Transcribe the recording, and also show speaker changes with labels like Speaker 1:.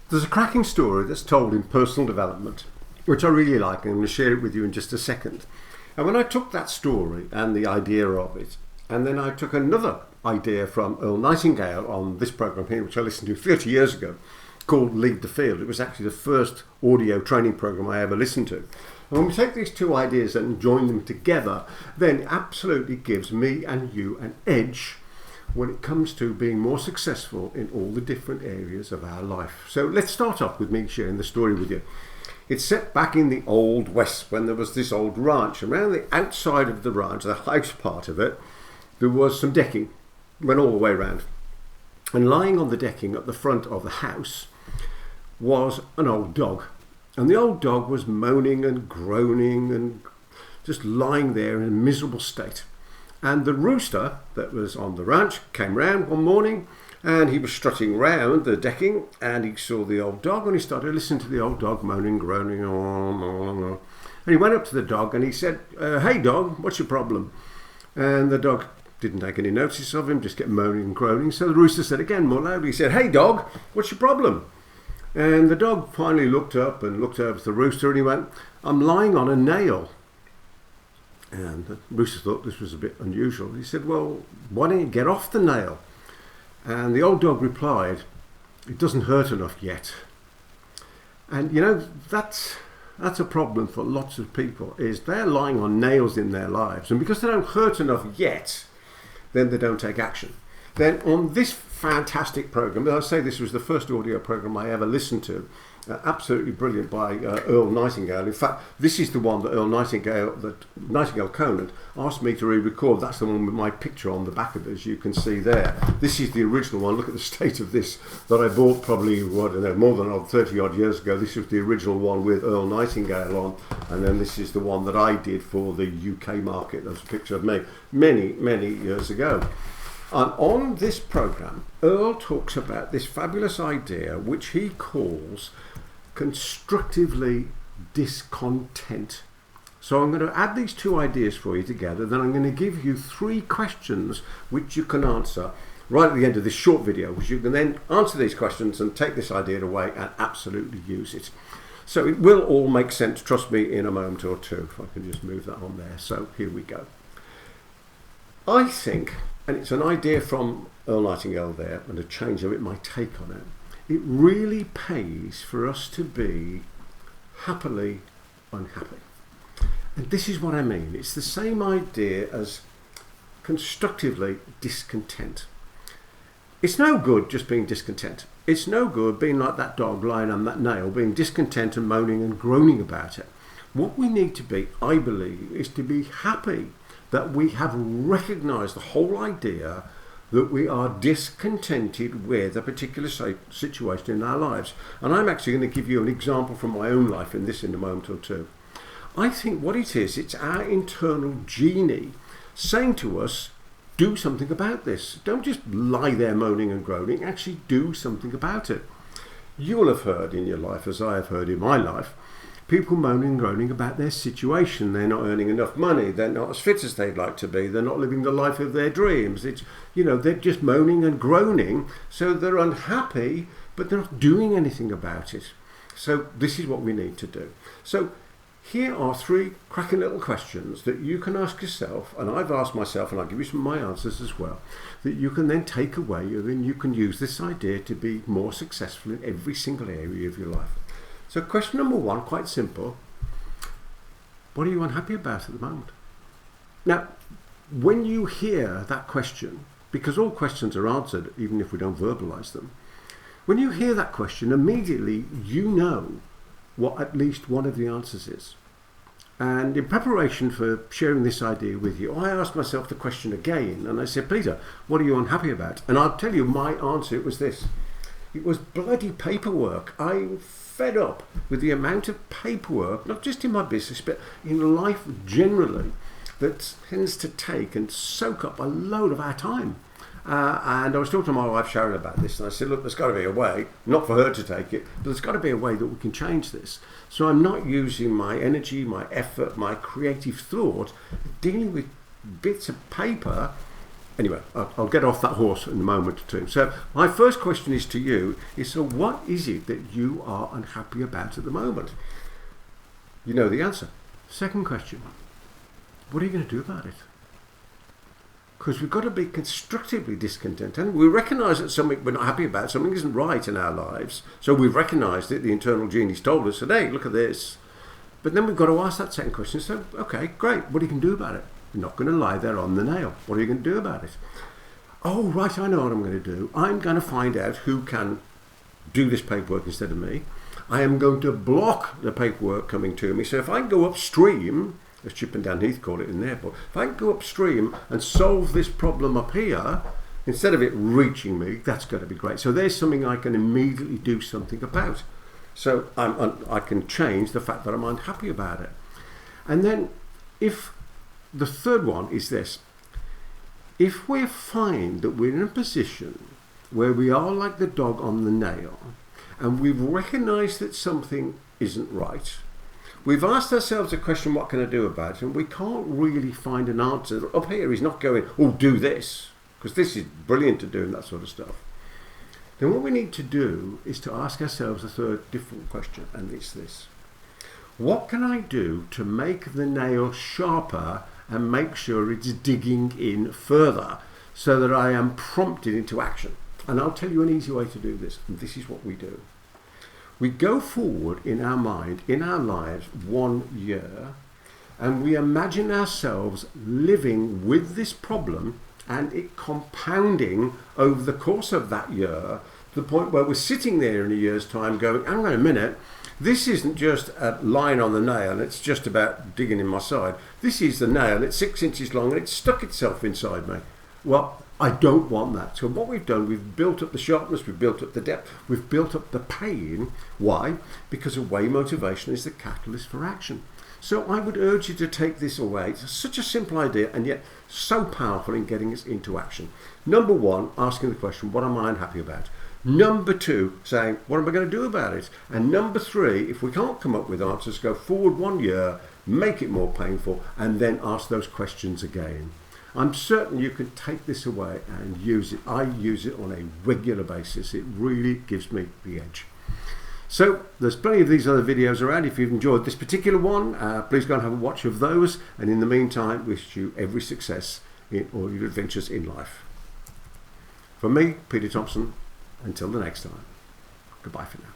Speaker 1: There's a cracking story that's told in personal development, which I really like, and I'm going to share it with you in just a second. And when I took that story and the idea of it, and then I took another idea from Earl Nightingale on this program here, which I listened to 30 years ago, called Lead the Field. It was actually the first audio training program I ever listened to. And when we take these two ideas and join them together, then it absolutely gives me and you an edge when it comes to being more successful in all the different areas of our life. So let's start off with me sharing the story with you. It's set back in the Old West when there was this old ranch. Around the outside of the ranch, the house part of it, there was some decking, went all the way around. And lying on the decking at the front of the house was an old dog. And the old dog was moaning and groaning and just lying there in a miserable state. And the rooster that was on the ranch came round one morning, and he was strutting round the decking, and he saw the old dog, and he started listening to the old dog moaning, groaning, and he went up to the dog and he said, "Hey dog, what's your problem?" And the dog didn't take any notice of him, just kept moaning and groaning. So the rooster said again more loudly, he said, "Hey dog, what's your problem?" And the dog finally looked up and looked over to the rooster, and he went, "I'm lying on a nail." And the rooster thought this was a bit unusual. He said, "Well, why don't you get off the nail?" And the old dog replied, "It doesn't hurt enough yet." And you know, that's a problem for lots of people, is they're lying on nails in their lives. And because they don't hurt enough yet, then they don't take action. Then on this fantastic program, I say this was the first audio program I ever listened to, absolutely brilliant, by Earl Nightingale. In fact, this is the one that Nightingale Conant asked me to re-record. That's the one with my picture on the back of it, as you can see there. This is the original one. Look at the state of this that I bought probably, more than 30 odd years ago. This was the original one with Earl Nightingale on, and then this is the one that I did for the UK market. That's a picture of me many, many years ago. And on this program, Earl talks about this fabulous idea which he calls constructively discontent. So I'm going to add these two ideas for you together, then I'm going to give you 3 questions which you can answer right at the end of this short video, which you can then answer these questions and take this idea away and absolutely use it. So it will all make sense, trust me, in a moment or two. If I can just move that on there. So here we go. I think, and it's an idea from Earl Nightingale there, and a change of it, my take on it, it really pays for us to be happily unhappy. And this is what I mean. It's the same idea as constructively discontent. It's no good just being discontent. It's no good being like that dog lying on that nail, being discontent and moaning and groaning about it. What we need to be, I believe, is to be happy that we have recognised the whole idea that we are discontented with a particular situation in our lives. And I'm actually going to give you an example from my own life in a moment or two. I think what it is, it's our internal genie saying to us, do something about this. Don't just lie there moaning and groaning, actually do something about it. You will have heard in your life, as I have heard in my life, people moaning and groaning about their situation. They're not earning enough money. They're not as fit as they'd like to be. They're not living the life of their dreams. They're just moaning and groaning. So they're unhappy, but they're not doing anything about it. So this is what we need to do. So here are 3 cracking little questions that you can ask yourself, and I've asked myself, and I'll give you some of my answers as well, that you can then take away, and you can use this idea to be more successful in every single area of your life. So question number 1, quite simple. What are you unhappy about at the moment? Now, when you hear that question, because all questions are answered even if we don't verbalize them, when you hear that question, immediately you know what at least one of the answers is. And in preparation for sharing this idea with you, I asked myself the question again, and I said, Peter, what are you unhappy about? And I'll tell you my answer, it was this. It was bloody paperwork. I'm fed up with the amount of paperwork, not just in my business, but in life generally, that tends to take and soak up a load of our time. And I was talking to my wife Sharon about this, and I said, look, there's got to be a way, not for her to take it, but there's got to be a way that we can change this. So I'm not using my energy, my effort, my creative thought, dealing with bits of paper anyway, I'll get off that horse in a moment or two. So my first question is to you, so what is it that you are unhappy about at the moment? You know the answer. Second question, what are you going to do about it? Because we've got to be constructively discontent, and we recognise that something we're not happy about, something isn't right in our lives. So we've recognised it, the internal genie's told us, hey, look at this. But then we've got to ask that second question. So, okay, great, what are you going to do about it? You're not going to lie there on the nail. What are you going to do about it? Oh, right, I know what I'm going to do. I'm going to find out who can do this paperwork instead of me. I am going to block the paperwork coming to me. So if I can go upstream, as Chip and Dan Heath call it in the airport, if I can go upstream and solve this problem up here, instead of it reaching me, that's going to be great. So there's something I can immediately do something about. So I can change the fact that I'm unhappy about it. And then if the third one is this, if we find that we're in a position where we are like the dog on the nail, and we've recognised that something isn't right, we've asked ourselves a question, what can I do about it? And we can't really find an answer. Up here he's not going, oh, do this, because this is brilliant to do and that sort of stuff. Then what we need to do is to ask ourselves a third different question, and it's this. What can I do to make the nail sharper and make sure it's digging in further so that I am prompted into action? And I'll tell you an easy way to do this, and this is what we do. We go forward in our mind, in our lives, 1 year, and we imagine ourselves living with this problem and it compounding over the course of that year to the point where we're sitting there in a year's time going, hang on a minute, this isn't just a line on the nail and it's just about digging in my side. This is the nail, it's 6 inches long and it's stuck itself inside me. Well, I don't want that. So what we've done, we've built up the sharpness, we've built up the depth, we've built up the pain. Why? Because away motivation is the catalyst for action. So I would urge you to take this away. It's such a simple idea and yet so powerful in getting us into action. Number one, asking the question, what am I unhappy about? Number two, saying, what am I going to do about it? And number three, if we can't come up with answers, go forward 1 year, make it more painful, and then ask those questions again. I'm certain you can take this away and use it. I use it on a regular basis. It really gives me the edge. So there's plenty of these other videos around. If you've enjoyed this particular one, please go and have a watch of those. And in the meantime, wish you every success in all your adventures in life. From me, Peter Thomson, until the next time, goodbye for now.